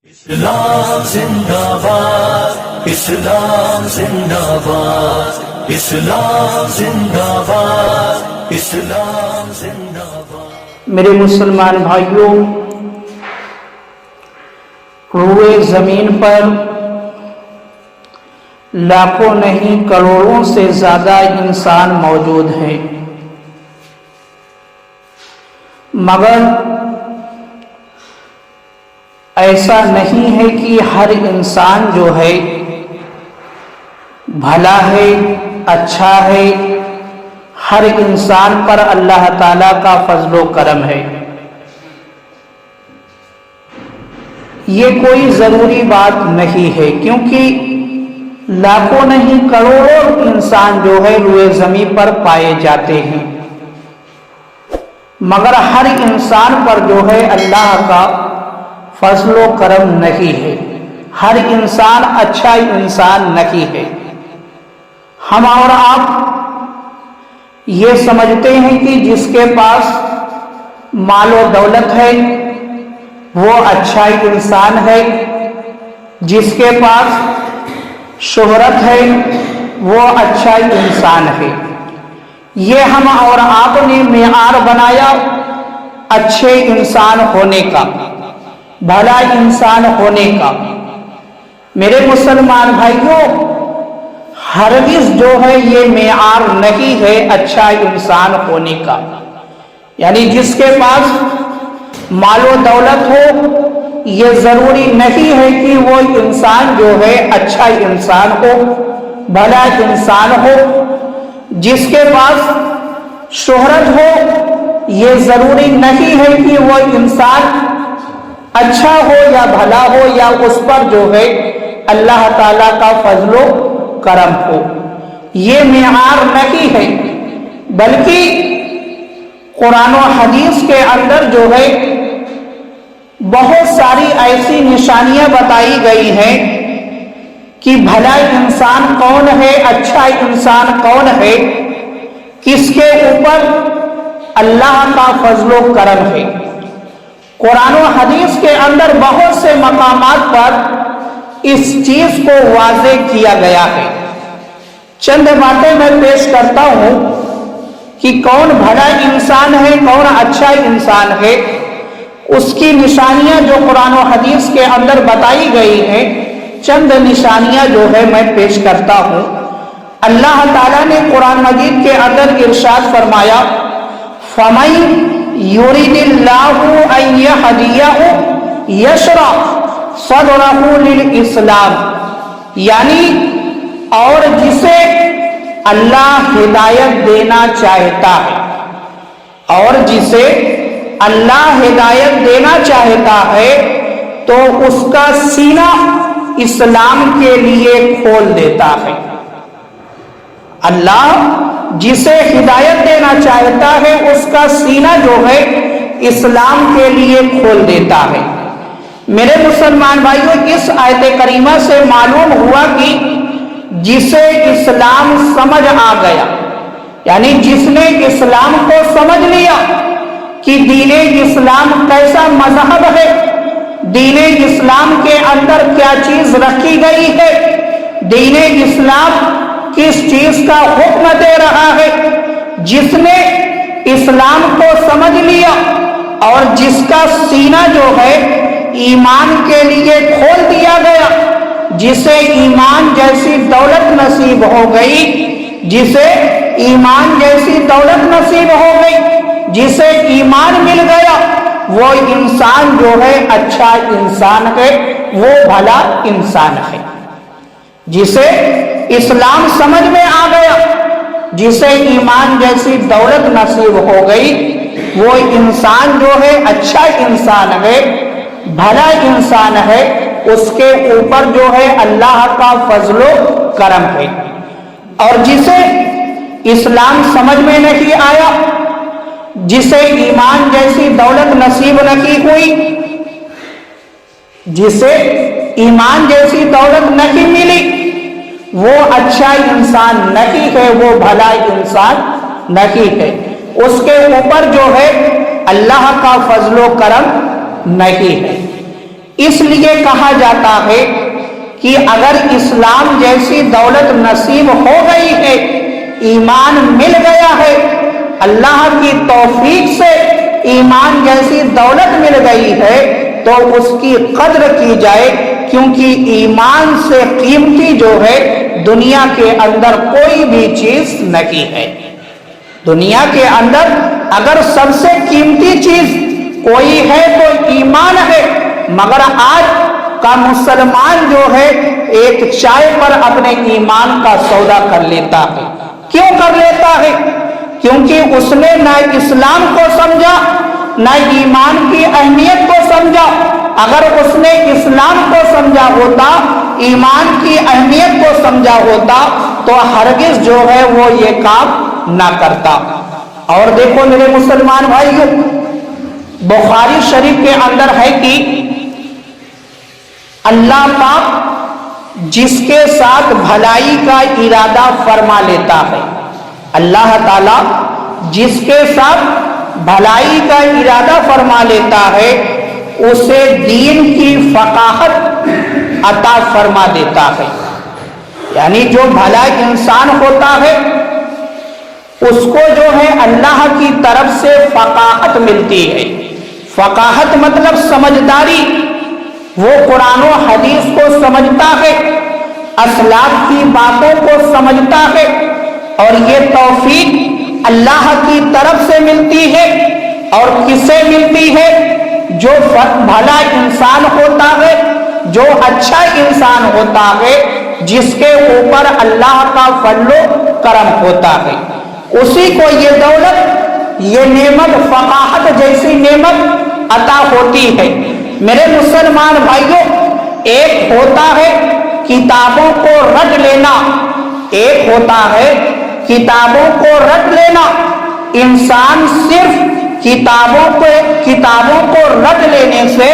اسلام زندہ باد، اسلام زندہ باد، اسلام زندہ باد، اسلام زندہ باد۔ میرے مسلمان بھائیوں، روئے زمین پر لاکھوں نہیں کروڑوں سے زیادہ انسان موجود ہیں، مگر ایسا نہیں ہے کہ ہر انسان جو ہے بھلا ہے، اچھا ہے۔ ہر انسان پر اللہ تعالیٰ کا فضل و کرم ہے۔ یہ کوئی ضروری بات نہیں ہے، کیونکہ لاکھوں نہیں کروڑوں انسان جو ہے روئے زمین پر پائے جاتے ہیں، مگر ہر انسان پر جو ہے اللہ کا فضل و کرم نہیں ہے۔ ہر انسان اچھا انسان نہیں ہے۔ ہم اور آپ یہ سمجھتے ہیں کہ جس کے پاس مال و دولت ہے وہ اچھا انسان ہے، جس کے پاس شہرت ہے وہ اچھا انسان ہے۔ یہ ہم اور آپ نے معیار بنایا اچھے انسان ہونے کا، بھلا انسان ہونے کا۔ میرے مسلمان بھائیوں، ہرگز جو ہے یہ معیار نہیں ہے اچھا انسان ہونے کا۔ یعنی جس کے پاس مال و دولت ہو، یہ ضروری نہیں ہے کہ وہ انسان جو ہے اچھا انسان ہو، بھلا انسان ہو۔ جس کے پاس شہرت ہو، یہ ضروری نہیں ہے کہ وہ انسان اچھا ہو یا بھلا ہو، یا اس پر جو ہے اللہ تعالیٰ کا فضل و کرم ہو۔ یہ معیار نہیں ہے، بلکہ قرآن و حدیث کے اندر جو ہے بہت ساری ایسی نشانیاں بتائی گئی ہیں کہ بھلا انسان کون ہے، اچھا انسان کون ہے، کس کے اوپر اللہ کا فضل و کرم ہے۔ قرآن و حدیث کے اندر بہت سے مقامات پر اس چیز کو واضح کیا گیا ہے۔ چند باتیں میں پیش کرتا ہوں کہ کون بھلا انسان ہے، کون اچھا انسان ہے۔ اس کی نشانیاں جو قرآن و حدیث کے اندر بتائی گئی ہیں، چند نشانیاں جو ہے میں پیش کرتا ہوں۔ اللہ تعالیٰ نے قرآن مجید کے اندر ارشاد فرمایا، فَمَن يُرِدِ اللَّهُ أَن يَهْدِيَهُ يَشْرَحْ صَدْرَهُ لِلْإِسْلَامِ، یعنی اور جسے اللہ ہدایت دینا چاہتا ہے، اور جسے اللہ ہدایت دینا چاہتا ہے تو اس کا سینہ اسلام کے لیے کھول دیتا ہے۔ اللہ جسے ہدایت دینا چاہتا ہے اس کا سینہ جو ہے اسلام کے لیے کھول دیتا ہے۔ میرے مسلمان بھائیوں، اس آیت کریمہ سے معلوم ہوا کہ جسے اسلام سمجھ آ گیا، یعنی جس نے اسلام کو سمجھ لیا کہ دین اسلام کیسا مذہب ہے، دین اسلام کے اندر کیا چیز رکھی گئی ہے، دین اسلام کس چیز کا حکم دے رہا ہے، جس نے اسلام کو سمجھ لیا اور جس کا سینہ جو ہے ایمان کے لیے کھول دیا گیا، جسے ایمان جیسی دولت نصیب ہو گئی، جسے ایمان جیسی دولت نصیب ہو گئی، جسے ایمان مل گیا، وہ انسان جو ہے اچھا انسان ہے، وہ بھلا انسان ہے۔ جسے اسلام سمجھ میں آ گیا، جسے ایمان جیسی دولت نصیب ہو گئی، وہ انسان جو ہے اچھا انسان ہے، بھلا انسان ہے، اس کے اوپر جو ہے اللہ کا فضل و کرم ہے۔ اور جسے اسلام سمجھ میں نہیں آیا، جسے ایمان جیسی دولت نصیب نہیں ہوئی، جسے ایمان جیسی دولت نہیں ملی، وہ اچھا انسان نہیں ہے، وہ بھلا انسان نہیں ہے۔ اس کے اوپر جو ہے اللہ کا فضل و کرم نہیں ہے۔ اس لیے کہا جاتا ہے کہ اگر اسلام جیسی دولت نصیب ہو گئی ہے، ایمان مل گیا ہے، اللہ کی توفیق سے ایمان جیسی دولت مل گئی ہے، تو اس کی قدر کی جائے، کیونکہ ایمان سے قیمتی جو ہے دنیا کے اندر کوئی بھی چیز نہیں ہے۔ دنیا کے اندر اگر سب سے قیمتی چیز کوئی ہے تو ایمان ہے، مگر آج کا مسلمان جو ہے ایک چائے پر اپنے ایمان کا سودا کر لیتا ہے۔ کیوں کر لیتا ہے؟ کیونکہ اس نے نہ اسلام کو سمجھا، نہ ایمان کی اہمیت کو سمجھا۔ اگر اس نے اسلام کو سمجھا ہوتا، ایمان کی اہمیت کو سمجھا ہوتا، تو ہرگز جو ہے وہ یہ کام نہ کرتا۔ اور دیکھو میرے مسلمان بھائیو، بخاری شریف کے اندر ہے کہ اللہ پاک جس کے ساتھ بھلائی کا ارادہ فرما لیتا ہے، اللہ تعالیٰ جس کے ساتھ بھلائی کا ارادہ فرما لیتا ہے، اسے دین کی فقاہت عطا فرما دیتا ہے۔ یعنی جو بھلا انسان ہوتا ہے اس کو جو ہے اللہ کی طرف سے فقاہت ملتی ہے۔ فقاہت مطلب سمجھداری، وہ قرآن و حدیث کو سمجھتا ہے، اسلاف کی باتوں کو سمجھتا ہے، اور یہ توفیق اللہ کی طرف سے ملتی ہے۔ اور کس سے ملتی ہے؟ جو بھلا انسان ہوتا ہے، جو اچھا انسان ہوتا ہے، جس کے اوپر اللہ کا فضل و کرم ہوتا ہے، اسی کو یہ دولت، یہ نعمت، فقاہت جیسی نعمت عطا ہوتی ہے۔ میرے مسلمان بھائیوں، ایک ہوتا ہے کتابوں کو رٹ لینا، ایک ہوتا ہے کتابوں کو رٹ لینا۔ انسان صرف کتابوں کو رٹ لینے سے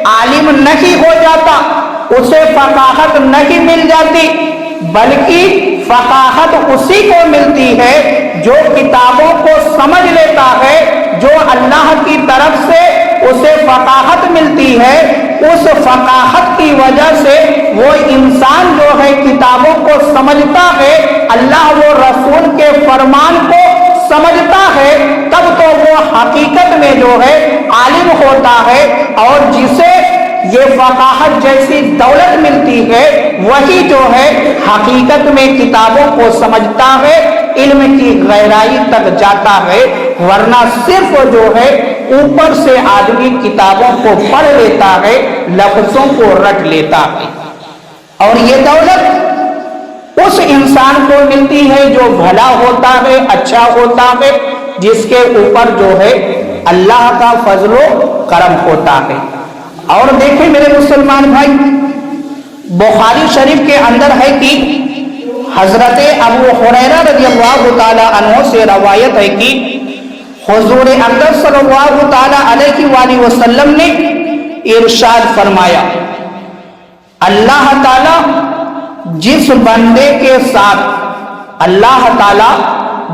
عالم نہیں ہو جاتا، اسے فقاہت نہیں مل جاتی، بلکہ فقاہت اسی کو ملتی ہے جو کتابوں کو سمجھ لیتا ہے، جو اللہ کی طرف سے اسے فقاہت ملتی ہے۔ اس فقاہت کی وجہ سے وہ انسان جو ہے کتابوں کو سمجھتا ہے، اللہ و رسول کے فرمان کو سمجھتا ہے، تب تو وہ حقیقت میں جو ہے عالم ہوتا ہے۔ اور جسے یہ فقاہت جیسی دولت ملتی ہے، وہی جو ہے حقیقت میں کتابوں کو سمجھتا ہے، علم کی گہرائی تک جاتا ہے۔ ورنہ صرف جو ہے اوپر سے آدمی کتابوں کو پڑھ لیتا ہے، لفظوں کو رٹ لیتا ہے۔ اور یہ دولت اس انسان کو ملتی ہے جو بھلا ہوتا ہے، اچھا ہوتا ہے، جس کے اوپر جو ہے اللہ کا فضل و کرم ہوتا ہے۔ اور دیکھیں میرے مسلمان بھائی، بخاری شریف کے اندر ہے کہ حضرت ابو ہریرہ رضی اللہ تعالی عنہ سے روایت ہے کہ حضور اکرم صلی اللہ تعالی علیہ وآلہ وسلم نے ارشاد فرمایا، اللہ تعالی جس بندے کے ساتھ، اللہ تعالی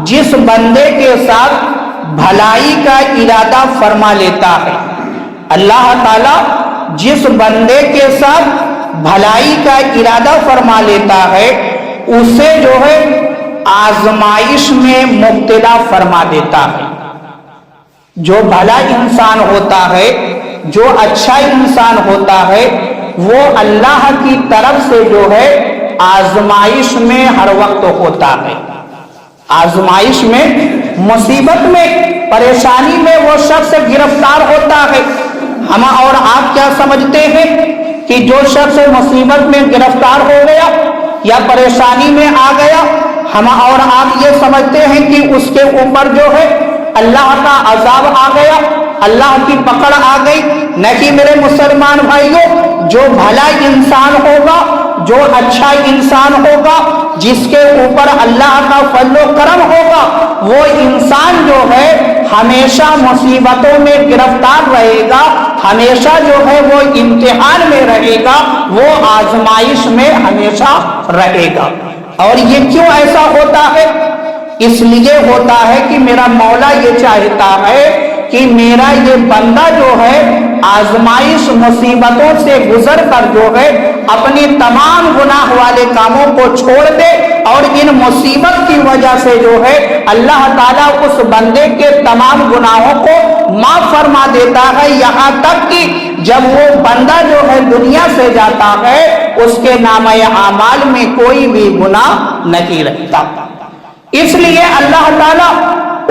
جس بندے کے ساتھ بھلائی کا ارادہ فرما لیتا ہے، اللہ تعالی جس بندے کے ساتھ بھلائی کا ارادہ فرما لیتا ہے، اسے جو ہے آزمائش میں مبتلا فرما دیتا ہے۔ جو بھلا انسان ہوتا ہے، جو اچھا انسان ہوتا ہے، وہ اللہ کی طرف سے جو ہے آزمائش میں ہر وقت ہوتا ہے۔ آزمائش میں، مصیبت میں، پریشانی میں وہ شخص گرفتار ہوتا ہے۔ ہم اور آپ کیا سمجھتے ہیں کہ جو شخص مصیبت میں گرفتار ہو گیا یا پریشانی میں آ گیا، ہم اور آپ یہ سمجھتے ہیں کہ اس کے اوپر جو ہے اللہ کا عذاب آ گیا، اللہ کی پکڑ آ گئی۔ نہیں میرے مسلمان بھائیوں، جو بھلا انسان ہوگا، جو اچھا انسان ہوگا، جس کے اوپر اللہ کا فضل و کرم ہوگا، وہ انسان جو ہے ہمیشہ مصیبتوں میں گرفتار رہے گا، ہمیشہ جو ہے وہ امتحان میں رہے گا، وہ آزمائش میں ہمیشہ رہے گا۔ اور یہ کیوں ایسا ہوتا ہے؟ اس لیے ہوتا ہے کہ میرا مولا یہ چاہتا ہے کہ میرا یہ بندہ جو ہے آزمائش مصیبتوں سے گزر کر جو ہے اپنی تمام گناہ والے کاموں کو چھوڑ دے، اور ان مصیبت کی وجہ سے جو ہے اللہ تعالیٰ اس بندے کے تمام گناہوں کو معاف فرما دیتا ہے، یہاں تک کہ جب وہ بندہ جو ہے دنیا سے جاتا ہے اس کے نامہ اعمال میں کوئی بھی گناہ نہیں رہتا۔ اس لیے اللہ تعالیٰ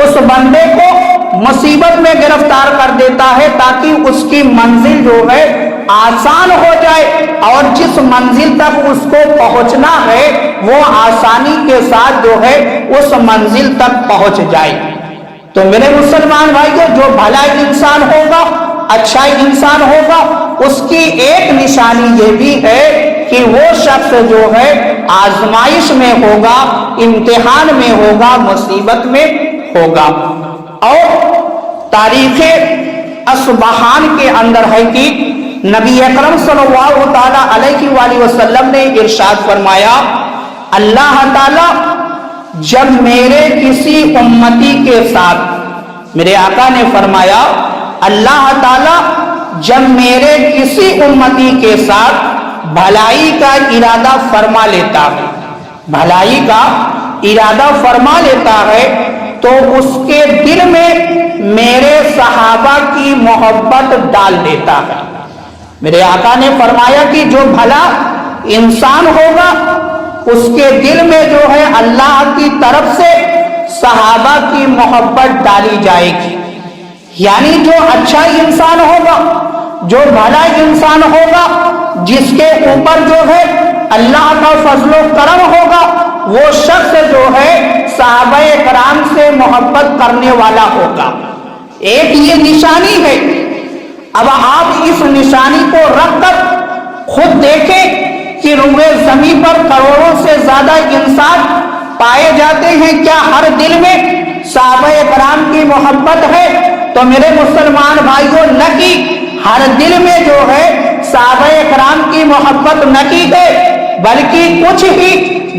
اس بندے کو مصیبت میں گرفتار کر دیتا ہے تاکہ اس کی منزل جو ہے آسان ہو جائے، اور جس منزل تک اس کو پہنچنا ہے وہ آسانی کے ساتھ جو ہے اس منزل تک پہنچ جائے۔ تو میرے مسلمان بھائیوں، جو بھلا انسان ہوگا، اچھا انسان ہوگا، اس کی ایک نشانی یہ بھی ہے کہ وہ شخص جو ہے آزمائش میں ہوگا، امتحان میں ہوگا، مصیبت میں ہوگا۔ اور تاریخ اصبہان کے اندر ہے کہ نبی اکرم صلی اللہ تعالی علیہ وآلہ وسلم نے ارشاد فرمایا، اللہ تعالیٰ جب میرے کسی امتی کے ساتھ، میرے آقا نے فرمایا اللہ تعالیٰ جب میرے کسی امتی کے ساتھ بھلائی کا ارادہ فرما لیتا ہے، بھلائی کا ارادہ فرما لیتا ہے، تو اس کے دل میں میرے صحابہ کی محبت ڈال دیتا ہے۔ میرے آقا نے فرمایا کہ جو بھلا انسان ہوگا اس کے دل میں جو ہے اللہ کی طرف سے صحابہ کی محبت ڈالی جائے گی، یعنی جو اچھا انسان ہوگا، جو بھلا انسان ہوگا، جس کے اوپر جو ہے اللہ کا فضل و کرم ہوگا، وہ شخص جو ہے صحابہ کرام سے محبت کرنے والا ہوگا۔ ایک یہ نشانی ہے۔ اب آپ اس نشانی کو رکھ کر خود دیکھیں کہ روئے زمین پر کروڑوں سے زیادہ انسان پائے جاتے ہیں، کیا ہر دل میں صحابہ کرام کی محبت ہے؟ تو میرے مسلمان بھائیوں، نہ کہ ہر دل میں جو ہے صحابہ کرام کی محبت نہ کی ہے، بلکہ کچھ ہی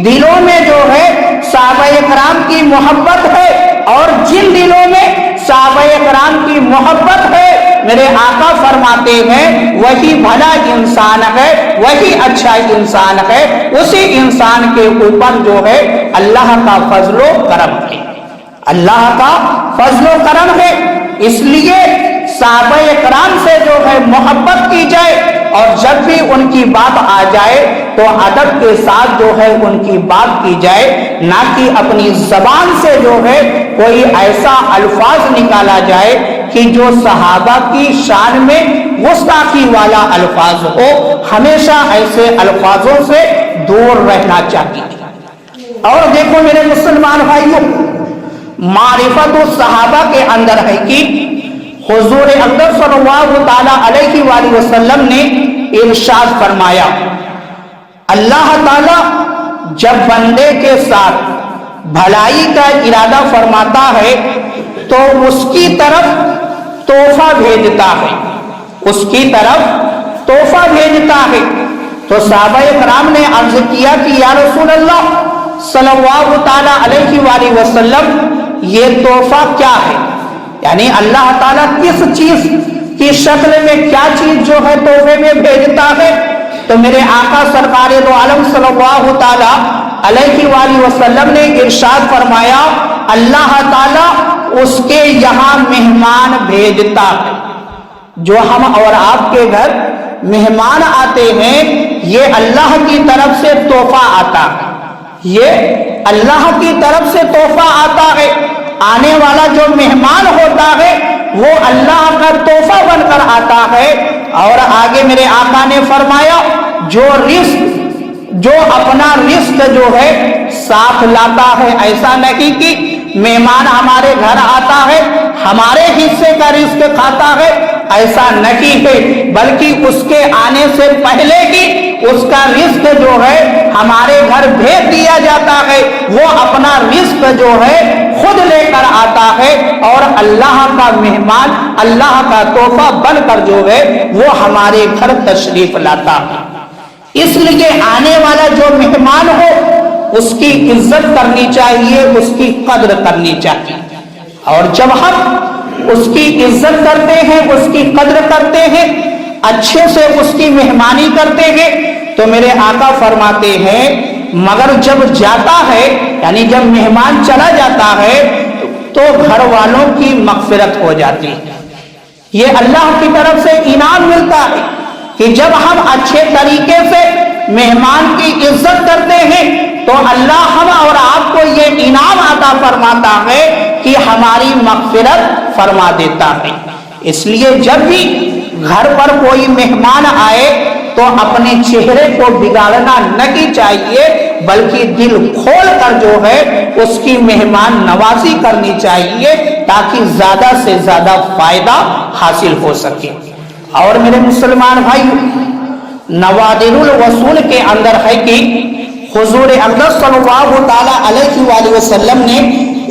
دلوں میں جو ہے صحابہ کرام کی محبت ہے، اور جن دلوں میں صحابہ کرام کی محبت ہے میرے آقا فرماتے ہیں وہی بھلا انسان ہے، وہی اچھا انسان ہے، اسی انسان کے اوپر جو ہے اللہ کا فضل و کرم ہے، اللہ کا فضل و کرم ہے۔ اس لیے صحابہ کرام سے جو ہے محبت کی جائے، اور جب بھی ان کی بات آ جائے تو ادب کے ساتھ جو ہے ان کی بات کی جائے، نہ کہ اپنی زبان سے جو ہے کوئی ایسا الفاظ نکالا جائے کہ جو صحابہ کی شان میں گستاخی والا الفاظ ہو۔ ہمیشہ ایسے الفاظوں سے دور رہنا چاہیے۔ اور دیکھو میرے مسلمان بھائیوں، معرفت الصحابہ کے اندر ہے کہ حضور اقدس صلی اللہ تعالی علیہ وآلہ وسلم نے ارشاد فرمایا، اللہ تعالی جب بندے کے ساتھ بھلائی کا ارادہ فرماتا ہے تو اس کی طرف تحفہ بھیجتا ہے، اس کی طرف تحفہ بھیجتا ہے۔ تو صحابہ کرام نے عرض کیا کہ یا رسول اللہ صلی اللہ تعالی علیہ وآلہ وسلم یہ تحفہ کیا ہے؟ یعنی اللہ تعالیٰ کس چیز کی شکل میں کیا چیز جو ہے تحفے میں بھیجتا ہے؟ تو میرے آقا سرکار دو عالم صلی اللہ تعالی علیہ وآلہ وسلم نے ارشاد فرمایا، اللہ تعالیٰ اس کے یہاں مہمان بھیجتا ہے۔ جو ہم اور آپ کے گھر مہمان آتے ہیں یہ اللہ کی طرف سے تحفہ آتا ہے، یہ اللہ کی طرف سے تحفہ آتا ہے۔ آنے والا جو مہمان ہوتا ہے وہ اللہ کا تحفہ بن کر آتا ہے۔ اور آگے میرے آقا نے فرمایا، جو اپنا رزق جو ہے ساتھ لاتا ہے، ایسا نہیں کہ مہمان ہمارے گھر آتا ہے ہمارے حصے کا رزق کھاتا ہے، ایسا نہیں ہے، بلکہ اس کے آنے سے پہلے ہی اس کا رزق جو ہے ہمارے گھر بھیج دیا جاتا ہے، وہ اپنا رزق جو ہے خود لے کر آتا ہے، اور اللہ کا مہمان، اللہ کا تحفہ بن کر جو ہے وہ ہمارے گھر تشریف لاتا ہے۔ اس لیے آنے والا جو مہمان ہو اس کی عزت کرنی چاہیے، اس کی قدر کرنی چاہیے۔ اور جب ہم اس کی عزت کرتے ہیں، اس کی قدر کرتے ہیں، اچھے سے اس کی مہمانی کرتے ہیں، تو میرے آقا فرماتے ہیں مگر جب جاتا ہے، یعنی جب مہمان چلا جاتا ہے تو گھر والوں کی مغفرت ہو جاتی ہے۔ یہ اللہ کی طرف سے انعام ملتا ہے کہ جب ہم اچھے طریقے سے مہمان کی عزت کرتے ہیں تو اللہ ہم اور آپ کو یہ انعام عطا فرماتا ہے کہ ہماری مغفرت فرما دیتا ہے۔ اس لیے جب بھی گھر پر کوئی مہمان آئے تو اپنے چہرے کو بگاڑنا نہیں چاہیے، بلکہ دل کھول کر جو ہے اس کی مہمان نوازی کرنی چاہیے تاکہ زیادہ سے زیادہ فائدہ حاصل ہو سکے۔ اور میرے مسلمان بھائی، نوادر الوصول کے اندر ہے کہ حضور اقدس صلی اللہ تعالی علیہ وآلہ وسلم نے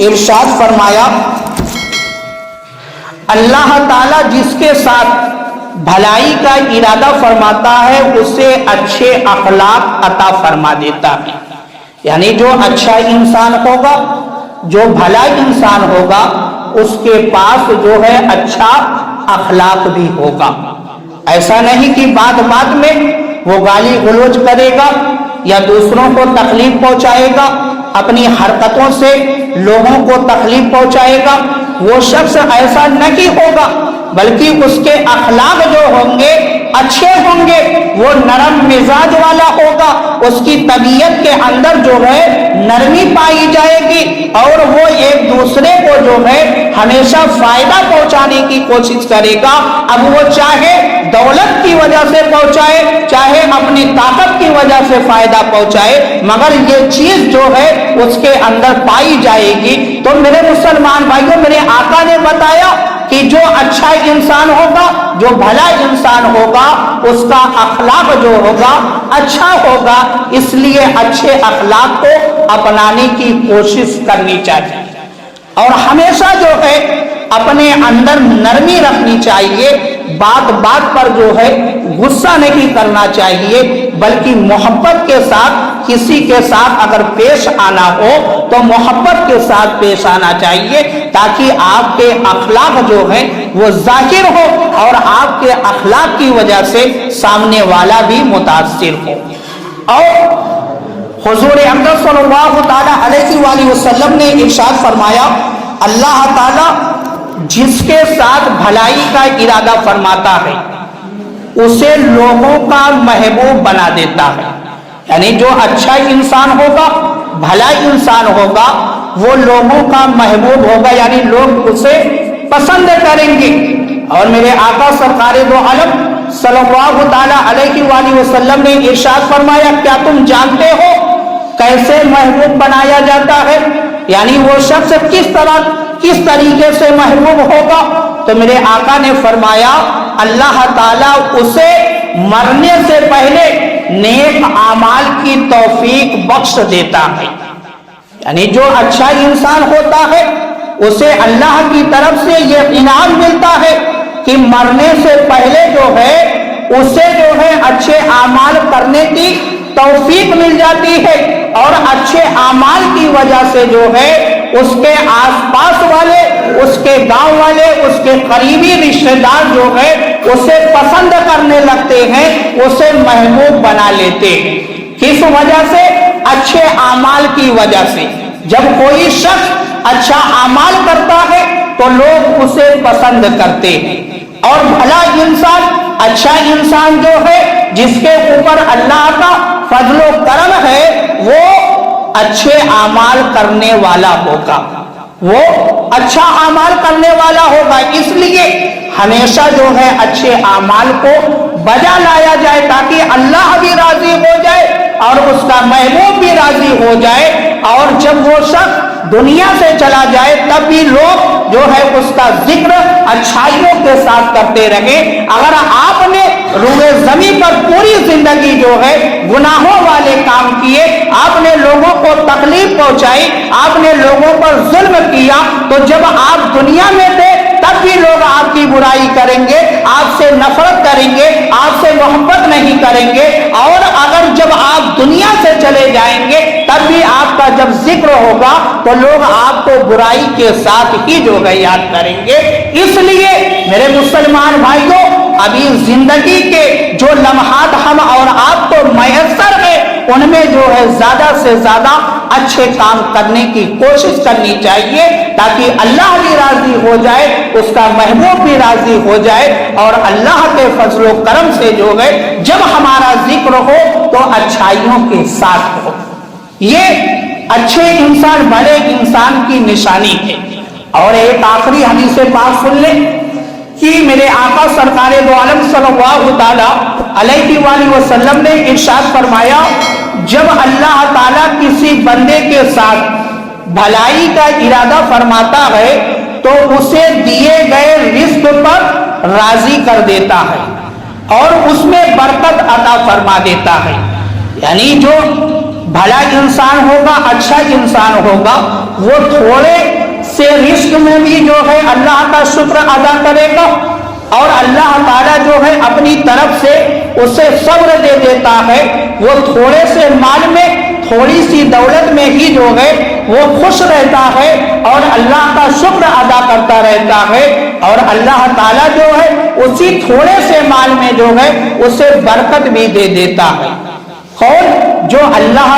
ارشاد فرمایا، اللہ تعالیٰ جس کے ساتھ بھلائی کا ارادہ فرماتا ہے اسے اچھے اخلاق عطا فرما دیتا ہے۔ یعنی جو اچھا انسان ہوگا، جو بھلا انسان ہوگا، اس کے پاس جو ہے اچھا اخلاق بھی ہوگا۔ ایسا نہیں کہ بات بات میں وہ گالی گلوچ کرے گا یا دوسروں کو تکلیف پہنچائے گا، اپنی حرکتوں سے لوگوں کو تکلیف پہنچائے گا، وہ شخص ایسا نہیں ہوگا، بلکہ اس کے اخلاق جو ہوں گے اچھے ہوں گے، وہ نرم مزاج والا ہوگا، اس کی طبیعت کے اندر جو ہے نرمی پائی جائے گی، اور وہ ایک دوسرے کو جو ہے ہمیشہ فائدہ پہنچانے کی کوشش کرے گا۔ اب وہ چاہے دولت کی وجہ سے پہنچائے، چاہے اپنی طاقت کی وجہ سے فائدہ پہنچائے، مگر یہ چیز جو ہے اس کے اندر پائی جائے گی۔ تو میرے مسلمان بھائیوں، میرے آقا نے بتایا کہ جو اچھا انسان ہوگا، جو بھلا انسان ہوگا، اس کا اخلاق جو ہوگا اچھا ہوگا، اس لیے اچھے اخلاق کو اپنانے کی کوشش کرنی چاہیے، اور ہمیشہ جو ہے اپنے اندر نرمی رکھنی چاہیے، بات بات پر جو ہے غصہ نہیں کرنا چاہیے، بلکہ محبت کے ساتھ کسی کے ساتھ اگر پیش آنا ہو تو محبت کے ساتھ پیش آنا چاہیے، تاکہ آپ کے اخلاق جو ہیں وہ ظاہر ہو اور آپ کے اخلاق کی وجہ سے سامنے والا بھی متاثر ہو۔ اور حضور اقدس صلی اللہ تعالی علیہ وآلہ وسلم نے ارشاد فرمایا، اللہ تعالی جس کے ساتھ بھلائی کا ارادہ فرماتا ہے اسے لوگوں کا محبوب بنا دیتا ہے۔ یعنی جو اچھا انسان ہوگا، بھلا انسان ہوگا، وہ لوگوں کا محبوب ہوگا، یعنی لوگ اسے پسند کریں گے۔ اور میرے آقا سرکار دو عالم صلی اللہ تعالی علیہ وآلہ وسلم نے ارشاد فرمایا، کیا تم جانتے ہو کیسے محبوب بنایا جاتا ہے؟ یعنی وہ شخص کس طریقے سے محبوب ہوگا؟ تو میرے آقا نے فرمایا، اللہ تعالیٰ اسے مرنے سے پہلے نیک اعمال کی توفیق بخش دیتا ہے۔ یعنی جو اچھا انسان ہوتا ہے اسے اللہ کی طرف سے یہ انعام ملتا ہے کہ مرنے سے پہلے جو ہے اسے جو ہے اچھے اعمال کرنے کی توفیق مل جاتی ہے، اور اچھے اعمال کی وجہ سے جو ہے اس کے آس پاس والے، اس کے گاؤں والے، اس کے قریبی رشتہ دار جو ہے اسے پسند کرنے لگتے ہیں، اسے محبوب بنا لیتے ہیں۔ کس وجہ سے؟ اچھے اعمال کی وجہ سے۔ جب کوئی شخص اچھا اعمال کرتا ہے تو لوگ اسے پسند کرتے ہیں، اور بھلا انسان، اچھا انسان جو ہے جس کے اوپر اللہ کا فضل و کرم ہے، وہ اچھے اعمال کرنے والا ہوگا، وہ اچھا اعمال کرنے والا ہوگا۔ اس لیے ہمیشہ جو ہے اچھے اعمال کو بجا لایا جائے تاکہ اللہ بھی راضی ہو جائے اور اس کا محبوب بھی راضی ہو جائے، اور جب وہ شخص دنیا سے چلا جائے تب بھی لوگ جو ہے اس کا ذکر اچھائیوں کے ساتھ کرتے رہے۔ اگر آپ نے روئے زمین پر پوری زندگی جو ہے گناہوں والے کام کیے، آپ نے لوگوں کو تکلیف پہنچائی، آپ نے لوگوں پر ظلم کیا، تو جب آپ دنیا میں تھے تب بھی لوگ آپ کی برائی کریں گے، آپ سے نفرت کریں گے، آپ سے محبت نہیں کریں گے، اور اگر جب آپ دنیا سے چلے جائیں گے تب بھی آپ آپ کا جب ذکر ہوگا تو لوگ آپ کو برائی کے ساتھ ہی جو ہے یاد کریں گے. اس لیے میرے مسلمان بھائیوں، ابھی زندگی کے جو لمحات ہم اور آپ کو میسر ہے ان میں جو ہے زیادہ سے زیادہ اچھے کام کرنے کی کوشش کرنی چاہیے تاکہ اللہ بھی راضی ہو جائے، اس کا محبوب بھی راضی ہو جائے، اور اللہ کے فضل و کرم سے جو ہے جب ہمارا ذکر ہو تو اچھائیوں کے ساتھ ہو. یہ اچھے انسان بڑے انسان کی نشانی ہے. اور ایک آخری حدیث پاک سن لیں کہ میرے آقا سرکار دو عالم صلی اللہ تعالی علیہ وآلہ وسلم نے ارشاد فرمایا، جب اللہ تعالیٰ کسی بندے کے ساتھ بھلائی کا ارادہ فرماتا ہے تو اسے دیے گئے رزق پر راضی کر دیتا ہے اور اس میں برکت عطا فرما دیتا ہے. یعنی جو بھلا انسان ہوگا، اچھا انسان ہوگا، وہ تھوڑے سے رزق میں بھی جو ہے اللہ کا شکر ادا کرے گا، اور اللہ تعالیٰ جو ہے اپنی طرف سے اسے صبر دے دیتا ہے. وہ تھوڑے سے مال میں، تھوڑی سی دولت میں ہی جو ہے وہ خوش رہتا ہے اور اللہ کا شکر ادا کرتا رہتا ہے، اور اللہ تعالیٰ جو ہے اسی تھوڑے سے مال میں جو ہے اسے برکت بھی دے دیتا ہے. اور جو اللہ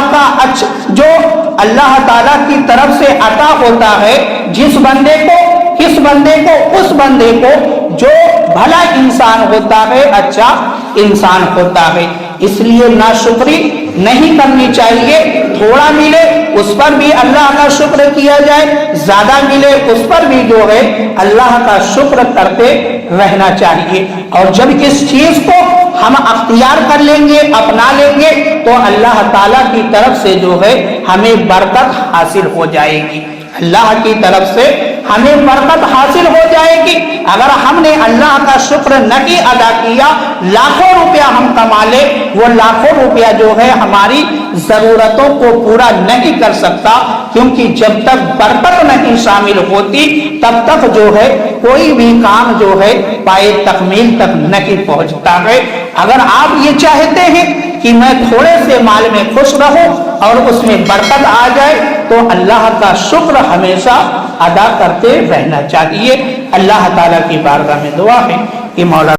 تعالیٰ کی طرف سے عطا ہوتا ہے جس بندے کو، کس بندے کو؟ اس بندے کو جو بھلا انسان ہوتا ہے، اچھا انسان ہوتا ہے. اس لیے ناشکری نہیں کرنی چاہیے. تھوڑا ملے اس پر بھی اللہ کا شکر کیا جائے، زیادہ ملے اس پر بھی جو ہے اللہ کا شکر کرتے رہنا چاہیے. اور جب اس چیز کو ہم اختیار کر لیں گے، اپنا لیں گے، تو اللہ تعالیٰ کی طرف سے جو ہے ہمیں برکت حاصل ہو جائے گی. اللہ کی طرف سے ہمیں برکت حاصل ہو جائے گی. اگر ہم نے اللہ کا شکر نہیں ادا کیا، لاکھوں روپیہ ہم کما لے، وہ لاکھوں روپیہ جو ہے ہماری ضرورتوں کو پورا نہیں کر سکتا، کیونکہ جب تک برکت نہیں شامل ہوتی تب تک جو ہے کوئی بھی کام جو ہے پائے تکمیل تک نہیں پہنچتا ہے. اگر آپ یہ چاہتے ہیں کہ میں تھوڑے سے مال میں خوش رہوں اور اس میں برکت آ جائے، تو اللہ کا شکر ہمیشہ ادا کرتے رہنا چاہیے. اللہ تعالیٰ کی بارگاہ میں دعا ہے کہ مولا